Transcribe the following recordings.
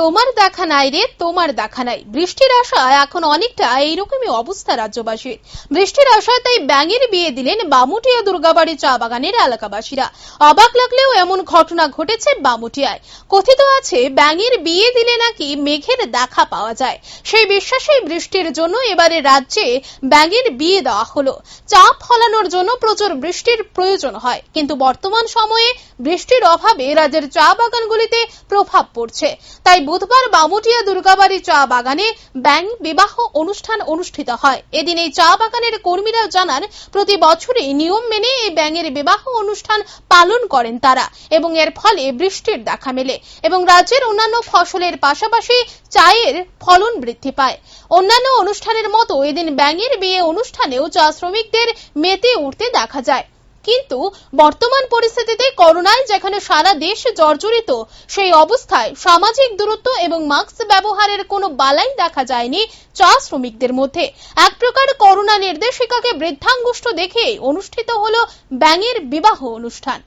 তোমার দেখা নাই রে, তোমার দেখা নাই। বৃষ্টির আশায় এখন অনেকটা এইরকমই অবস্থা রাজ্যবাসীর। বৃষ্টির আশায় তাই ব্যাঙের বিয়ে দিলেন বামুটিয়া দুর্গাবাড়ি চা বাগানের এলাকাবাসীরা। অবাক লাগলেও এমন ঘটনা ঘটেছে বামুটিয়ায়। কথিত আছে ব্যাঙের বিয়ে দিলে নাকি মেঘের দেখা পাওয়া যায়। সেই বিশ্বাসেই বৃষ্টির জন্য এবারে রাজ্যে ব্যাঙের বিয়ে দেওয়া হলো। চাপ ফলানোর জন্য প্রচুর বৃষ্টির প্রয়োজন হয়, কিন্তু বর্তমান সময়ে বৃষ্টির অভাবে রাজ্যের চা বাগানগুলিতে প্রভাব পড়ছে। তাই বুধবার বামুটিয়া দুর্গাবাড়ি চা বাগানে ব্যাঙ বিবাহ অনুষ্ঠান অনুষ্ঠিত হয়। এদিন এই চা বাগানের কর্মীরা জানান, প্রতি বছরই নিয়ম মেনে এই ব্যাঙের বিবাহ অনুষ্ঠান পালন করেন তারা, এবং এর ফলে বৃষ্টির দেখা মেলে এবং রাজ্যের অন্যান্য ফসলের পাশাপাশি চায়ের ফলন বৃদ্ধি পায়। অন্যান্য অনুষ্ঠানের মতো এদিন ব্যাঙের বিয়ে অনুষ্ঠানেও চা শ্রমিকদের মেতে উঠতে দেখা যায়। কিন্তু বর্তমান পরিস্থিতিতে করোনায় যেখানে সারা দেশ জর্জরিত, সেই অবস্থায় সামাজিক দূরত্ব এবং মাস্ক ব্যবহারের কোনো বালাই দেখা যায়নি চা শ্রমিকদের মধ্যে। এক প্রকার করোনা নির্দেশিকাকে বৃদ্ধাঙ্গুষ্ঠ দেখে অনুষ্ঠিত হলো ব্যাঙের বিবাহ অনুষ্ঠান।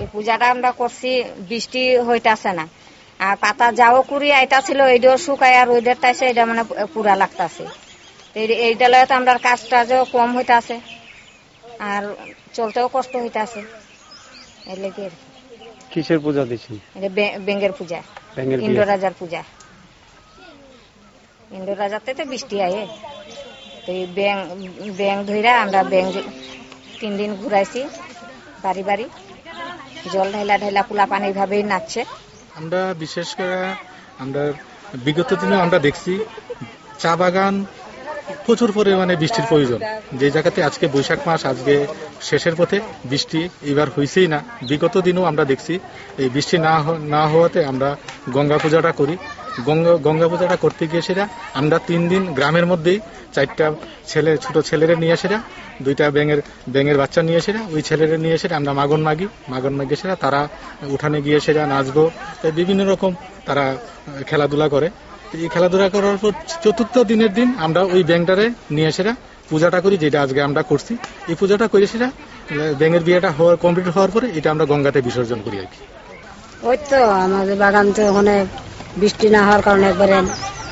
এই পূজাটা আমরা করছি, বৃষ্টি হইতাছে না, আর পাতা যাও করি এটা ছিল এইটাও শুকায়, আর ওইটার টাইছে এটা মানে পুরা লাগতাছে। এইটা লয় তো আমরা কাজ টাজও কম হইতাছে, আর চলতেও কষ্ট হইতাছে। এই লেগে কিসের পূজা দিচ্ছেন? ব্যাঙের পূজা, ইন্দ্র রাজার পূজা। ইন্দ্র রাজাতে তো বৃষ্টি আয়ে, তো এই ব্যাঙ ধইরা আমরা ব্যাঙ 3 দিন ঘুরাইছি বাড়ি বাড়ি, জল ঢাইলা ঢাইলা পোলা পানি ভাবেই নাচছে। আমরা বিশেষ করে আমরা বিগত দিনে আমরা দেখছি চা বাগান প্রচুর পরিমাণে বৃষ্টির প্রয়োজন। যে জায়গাতে আজকে বৈশাখ মাস, আজকে শেষের পথে বৃষ্টি এবার হয়েছেই না। বিগত দিনেও আমরা দেখছি এই বৃষ্টি না হওয়াতে আমরা গঙ্গা পূজাটা করি। গঙ্গা পূজাটা করতে গিয়ে সেটা আমরা 3 দিন গ্রামের মধ্যেই 4টা ছেলে, ছোট ছেলেরা নিয়ে সেটা 2টা ব্যাঙের বাচ্চা নিয়ে সেটা ওই ছেলেরা নিয়ে সেটা আমরা মাগন মাগি সেটা তারা উঠানে গিয়ে সেটা নাচবো, বিভিন্ন রকম তারা খেলাধুলা করে। এই খেলাধুলা করার পর 4র্থ দিনের দিন আমরা ওই ব্যাঙটারে নিয়ে সেটা পূজাটা করি, যেটা আজকে আমরা করছি। এই পূজাটা করে সেটা ব্যাঙের বিয়েটা কমপ্লিট হওয়ার পরে এটা আমরা গঙ্গাতে বিসর্জন করি আর কি। ওই তো আমাদের বাগান তো ওখানে বৃষ্টি না হওয়ার কারণে একবারে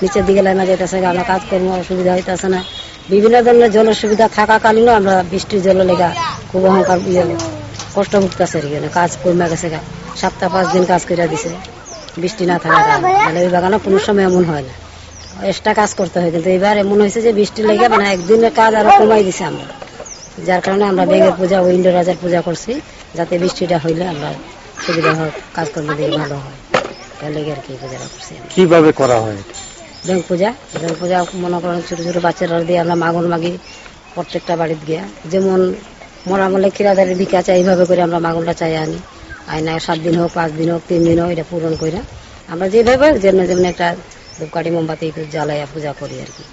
নিচের দিকে লাইনা যেতেছে, আমরা কাজকর্ম অসুবিধা হইতেছে না। বিভিন্ন ধরনের জলের সুবিধা থাকাকালীনও আমরা বৃষ্টির জল লেগা খুব অহংকার কষ্ট ভুগতেছে আর কি। কাজ কমে গেছে, 7-5 দিন কাজ করে দিছে বৃষ্টি না থাকার কারণে। ওই বাগানে কোনো সময় এমন হয় না, এক্সট্রা কাজ করতে হয়। কিন্তু এবার এমন হয়েছে যে বৃষ্টি লেগে মানে একদিনের কাজ আরো কমাই দিছে আমরা, যার কারণে আমরা ব্যাঙের পূজা ও ইন্দ্র রাজার পূজা করছি, যাতে বৃষ্টিটা হইলে আমরা সুবিধা হয়, কাজকর্ম দিয়ে ভালো হয়। লেগে আর কি পূজাটা করছি। কিভাবে করা হয় ব্যাঙ পূজা? মনে করেন ছোট ছোট বাচ্চারা দিয়ে আমরা মাগন মাগি প্রত্যেকটা বাড়িতে গিয়া, যেমন মরা মলে খিরাদারি ভিক্ষা চাই, এইভাবে করে আমরা মাগনটা চাই আনি। আয়না 7 দিন হোক, 5 দিন হোক, 3 দিন হোক, এটা পূরণ করে আমরা যেভাবে যেমন একটা ধূপকাঠি মোমবাতি জ্বালাইয়া পূজা করি আর কি।